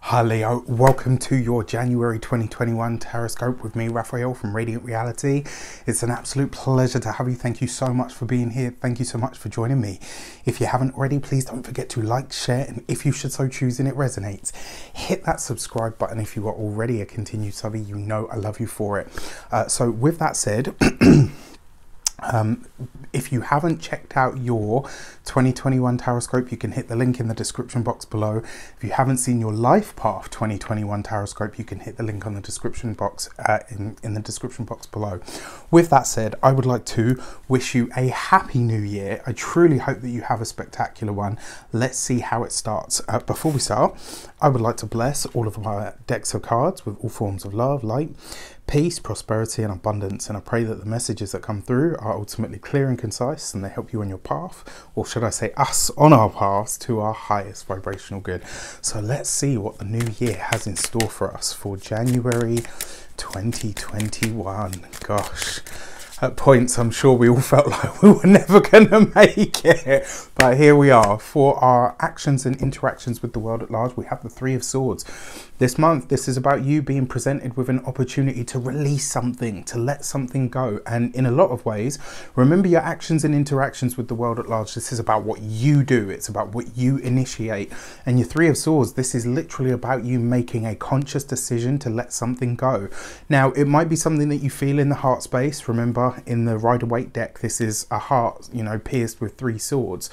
Hi Leo, welcome to your January 2021 Taroscope with me, Raphael from Radiant Reality. It's an absolute pleasure to have you. Thank you so much for being here. Thank you so much for joining me. If you haven't already, please don't forget to like, share, and if you should so choose and it resonates, hit that subscribe button. If you are already a continued subby, you know I love you for it. So with that said, if you haven't checked out your 2021 Taroscope, you can hit the link in the description box below. If you haven't seen your Life Path 2021 Taroscope, you can hit the link on the description box in the description box below. With that said, I would like to wish you a happy new year. I truly hope that you have a spectacular one. Let's see how it starts. Before we start, I would like to bless all of my decks of cards with all forms of love, light, peace, prosperity and abundance, and I pray that the messages that come through are ultimately clear and concise and they help you on your path, or should I say us on our path to our highest vibrational good. So let's see what the new year has in store for us for January 2021. Gosh, at points I'm sure we all felt like we were never gonna make it, but here we are. For our actions and interactions with the world at large, we have the Three of Swords. This month, this is about you being presented with an opportunity to release something, to let something go. And in a lot of ways, remember your actions and interactions with the world at large. This is about what you do. It's about what you initiate. And your Three of Swords, this is literally about you making a conscious decision to let something go. Now, it might be something that you feel in the heart space. Remember, in the Rider-Waite deck, this is a heart, you know, pierced with three swords.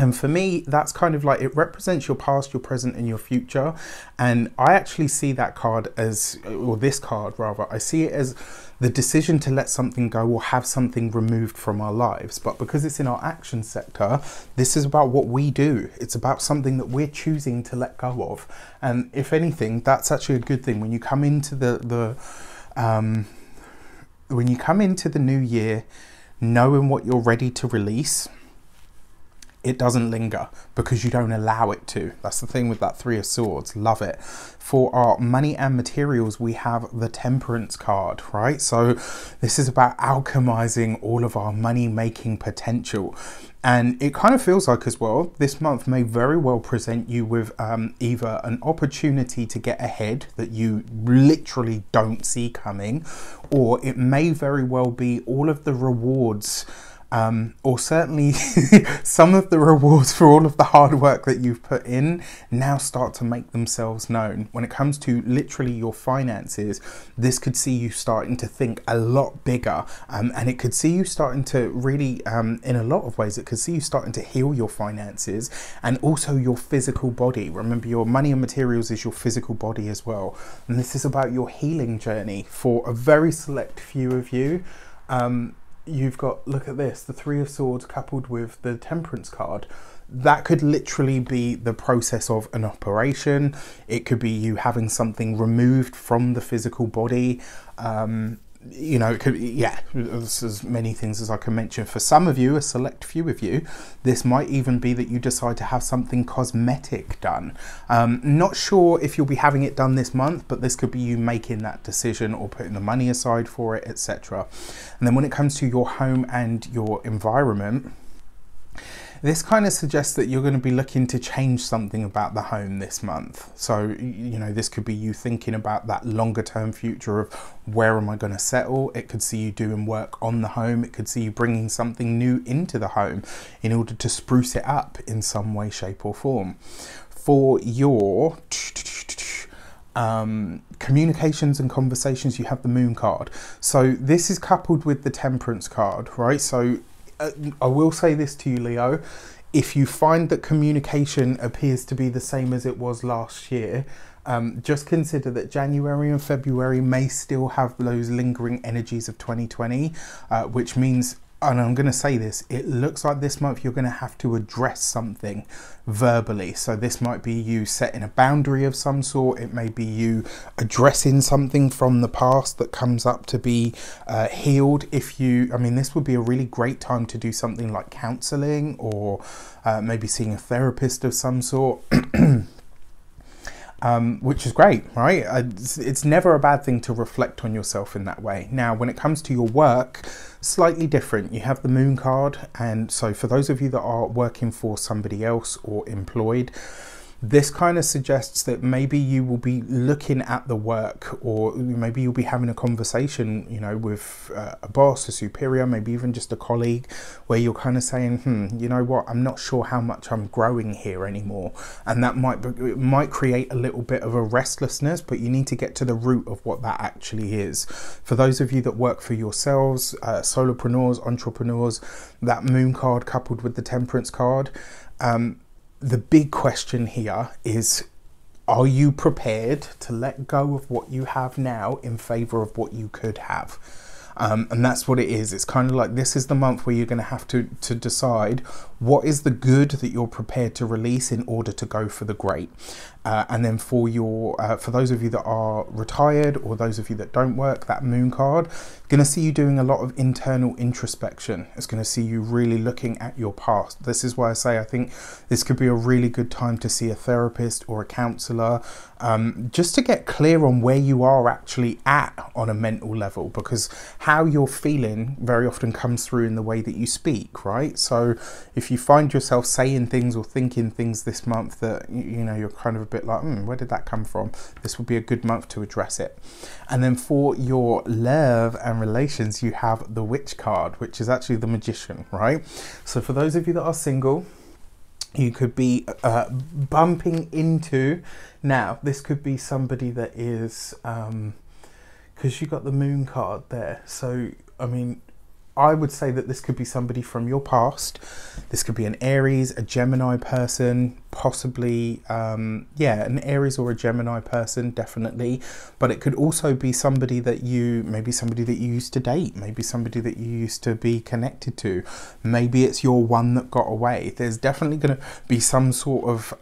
And for me, that's kind of like, it represents your past, your present and your future. And I actually see that card as, or this card rather, I see it as the decision to let something go or have something removed from our lives. But because it's in our action sector, this is about what we do. It's about something that we're choosing to let go of. And if anything, that's actually a good thing. When you come into when you come into the new year, knowing what you're ready to release, it doesn't linger because you don't allow it to. That's the thing with that Three of Swords. Love it. For our money and materials, we have the Temperance card, right? So this is about alchemizing all of our money making potential. And it kind of feels like as well, this month may very well present you with either an opportunity to get ahead that you literally don't see coming, or it may very well be all of the rewards, or certainly some of the rewards for all of the hard work that you've put in now start to make themselves known. When it comes to literally your finances, this could see you starting to think a lot bigger, and it could see you starting to really, in a lot of ways, it could see you starting to heal your finances and also your physical body. Remember, your money and materials is your physical body as well. And this is about your healing journey for a very select few of you. You've got, look at this, the Three of Swords coupled with the Temperance card. That could literally be the process of an operation. It could be you having something removed from the physical body. You know, it could, yeah, there's as many things as I can mention. For some of you, a select few of you, this might even be that you decide to have something cosmetic done. Not sure if you'll be having it done this month, but this could be you making that decision or putting the money aside for it, etc. And then when it comes to your home and your environment, this kind of suggests that you're going to be looking to change something about the home this month. So, you know, this could be you thinking about that longer term future of where am I going to settle? It could see you doing work on the home. It could see you bringing something new into the home in order to spruce it up in some way, shape or form. For your communications and conversations, you have the Moon card. So this is coupled with the Temperance card, right? So I will say this to you, Leo, if you find that communication appears to be the same as it was last year, just consider that January and February may still have those lingering energies of 2020, which means, and I'm going to say this, it looks like this month you're going to have to address something verbally. So this might be you setting a boundary of some sort. It may be you addressing something from the past that comes up to be healed. If you, I mean, this would be a really great time to do something like counseling or maybe seeing a therapist of some sort. Which is great, right? It's never a bad thing to reflect on yourself in that way. Now, when it comes to your work, slightly different. You have the Moon card, and so for those of you that are working for somebody else or employed, This kind of suggests that maybe you will be looking at the work, or maybe you'll be having a conversation, you know, with a boss, a superior, maybe even just a colleague, where you're kind of saying, you know what, I'm not sure how much I'm growing here anymore. And that might create a little bit of a restlessness, but you need to get to the root of what that actually is. For those of you that work for yourselves, solopreneurs, entrepreneurs, that moon card coupled with the temperance card, the big question here is, are you prepared to let go of what you have now in favor of what you could have? And that's what it is. It's kind of like, this is the month where you're going to have to decide what is the good that you're prepared to release in order to go for the great. And then for those of you that are retired, or those of you that don't work, that moon card, going to see you doing a lot of internal introspection. It's going to see you really looking at your past. This is why I say I think this could be a really good time to see a therapist or a counselor, just to get clear on where you are actually at on a mental level, because how you're feeling very often comes through in the way that you speak, right? So if you find yourself saying things or thinking things this month that, you know, you're kind of a bit like, where did that come from? This would be a good month to address it. And then for your love and relations, you have the Witch card, which is actually the Magician, right? So for those of you that are single, you could be bumping into, now this could be somebody that is, because you got the moon card there, so I mean, I would say that this could be somebody from your past. This could be an Aries, a Gemini person, possibly, an Aries or a Gemini person, definitely. But it could also be somebody that maybe somebody that you used to date, maybe somebody that you used to be connected to. Maybe it's your one that got away. There's definitely going to be some sort of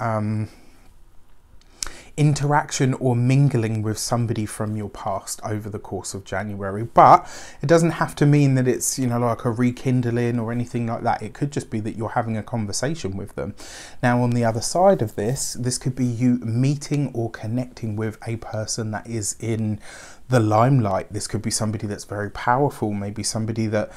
interaction or mingling with somebody from your past over the course of January, but it doesn't have to mean that it's, you know, like a rekindling or anything like that. It could just be that you're having a conversation with them. Now on the other side of this could be you meeting or connecting with a person that is in the limelight. This could be somebody that's very powerful, maybe somebody that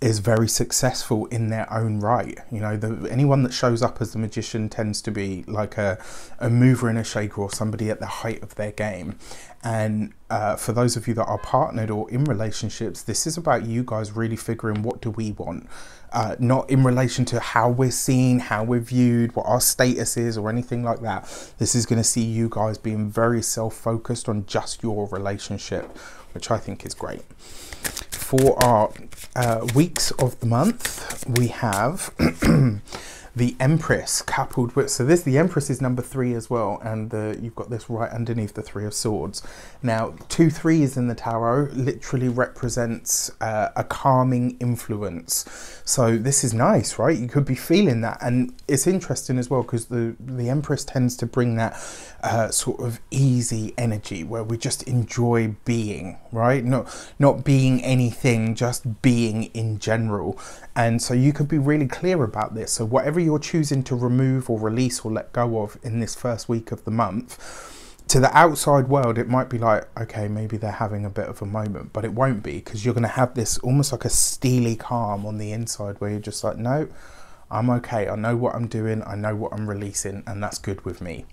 is very successful in their own right. You know, anyone that shows up as the Magician tends to be like a mover and a shaker, or somebody at the height of their game. And for those of you that are partnered or in relationships, this is about you guys really figuring, what do we want? Not in relation to how we're seen, how we're viewed, what our status is, or anything like that. This is going to see you guys being very self-focused on just your relationship, which I think is great. For our weeks of the month, we have the Empress coupled with, so the Empress is number 3 as well, and you've got this right underneath the 3 of Swords. Now 2 3s in the tarot literally represents a calming influence, so this is nice, right? You could be feeling that. And it's interesting as well, because the Empress tends to bring that sort of easy energy where we just enjoy being, right? Not being anything, just being in general. And so you could be really clear about this. So whatever you're choosing to remove or release or let go of in this first week of the month, to the outside world, it might be like, okay, maybe they're having a bit of a moment, but it won't be, because you're going to have this almost like a steely calm on the inside where you're just like, no, I'm okay. I know what I'm doing. I know what I'm releasing, and that's good with me.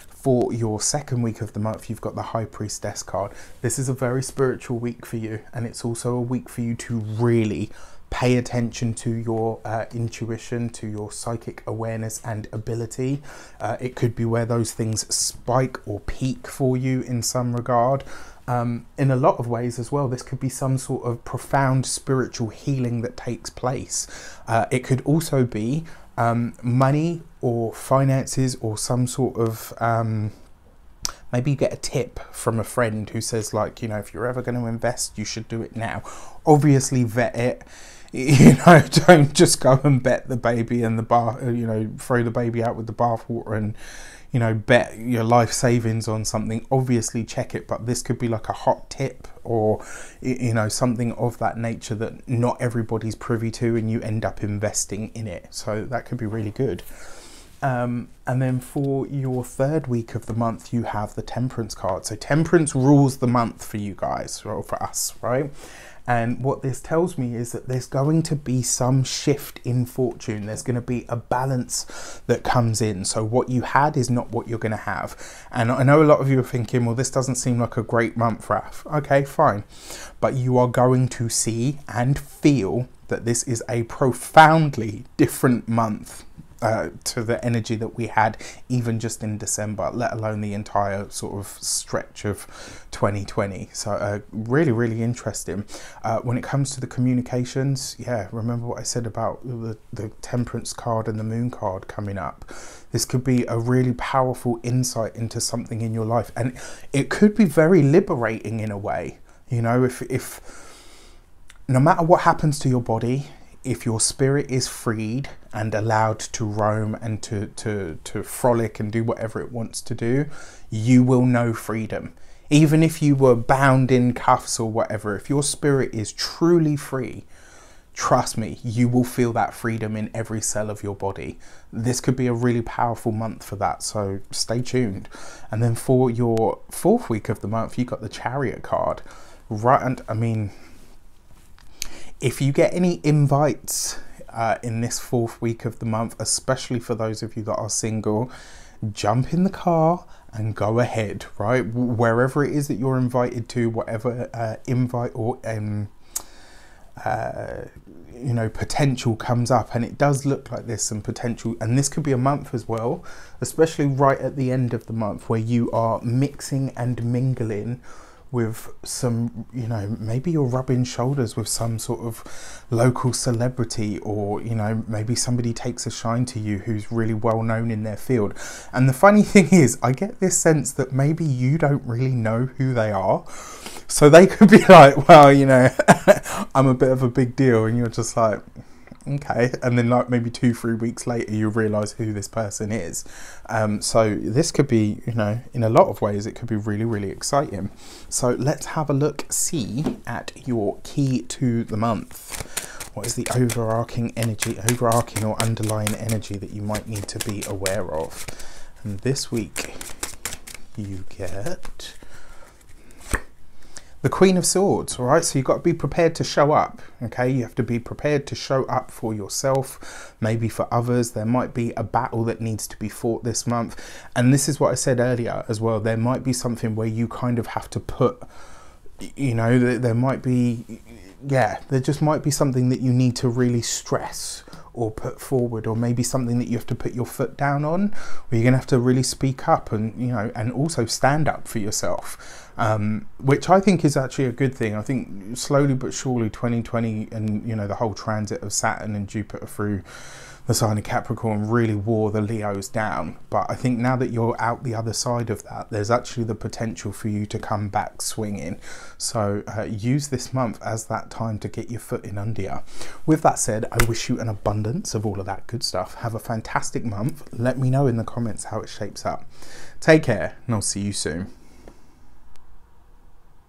For your second week of the month, you've got the High Priestess card. This is a very spiritual week for you, and it's also a week for you to really pay attention to your intuition, to your psychic awareness and ability. It could be where those things spike or peak for you in some regard. In a lot of ways as well, this could be some sort of profound spiritual healing that takes place. It could also be money or finances, or some sort of maybe you get a tip from a friend who says, like, you know, if you're ever going to invest, you should do it now. Obviously vet it. You know, don't just go and bet the baby and throw the baby out with the bathwater and, you know, bet your life savings on something. Obviously check it, but this could be like a hot tip, or, you know, something of that nature that not everybody's privy to, and you end up investing in it. So that could be really good. And then for your third week of the month, you have the Temperance card. So Temperance rules the month for you guys, or for us, right? And what this tells me is that there's going to be some shift in fortune. There's going to be a balance that comes in. So what you had is not what you're going to have. And I know a lot of you are thinking, well, this doesn't seem like a great month, Raf. Okay, fine. But you are going to see and feel that this is a profoundly different month to the energy that we had even just in December, let alone the entire sort of stretch of 2020. So really, really interesting. When it comes to the communications, yeah, remember what I said about the Temperance card and the Moon card coming up. This could be a really powerful insight into something in your life, and it could be very liberating in a way. You know, if no matter what happens to your body, if your spirit is freed and allowed to roam and to frolic and do whatever it wants to do, you will know freedom. Even if you were bound in cuffs or whatever, if your spirit is truly free, trust me, you will feel that freedom in every cell of your body. This could be a really powerful month for that, so stay tuned. And then for your fourth week of the month, you got the Chariot card. Right, and I mean, if you get any invites in this fourth week of the month, especially for those of you that are single, jump in the car and go ahead, right? Wherever it is that you're invited to, whatever invite or you know, potential comes up, and it does look like there's some potential, and this could be a month as well, especially right at the end of the month, where you are mixing and mingling with some, you know, maybe you're rubbing shoulders with some sort of local celebrity, or, you know, maybe somebody takes a shine to you who's really well known in their field. And the funny thing is, I get this sense that maybe you don't really know who they are, so they could be like, well, you know, I'm a bit of a big deal, and you're just like, okay, and then like maybe 2-3 weeks later you realize who this person is. So this could be, you know, in a lot of ways it could be really, really exciting. So let's have a look, see at your key to the month. What is the overarching energy, overarching or underlying energy that you might need to be aware of? And this week you get the Queen of Swords. All right, so you've got to be prepared to show up. Okay, you have to be prepared to show up for yourself, maybe for others. There might be a battle that needs to be fought this month, and this is what I said earlier as well. There might be something where you kind of have to put, you know, there might be, yeah, there just might be something that you need to really stress or put forward, or maybe something that you have to put your foot down on, where you're gonna have to really speak up and, you know, and also stand up for yourself. Which I think is actually a good thing. I think slowly but surely 2020 and, you know, the whole transit of Saturn and Jupiter through the sign of Capricorn really wore the Leos down. But I think now that you're out the other side of that, there's actually the potential for you to come back swinging. So use this month as that time to get your foot in under you. With that said, I wish you an abundance of all of that good stuff. Have a fantastic month. Let me know in the comments how it shapes up. Take care, and I'll see you soon.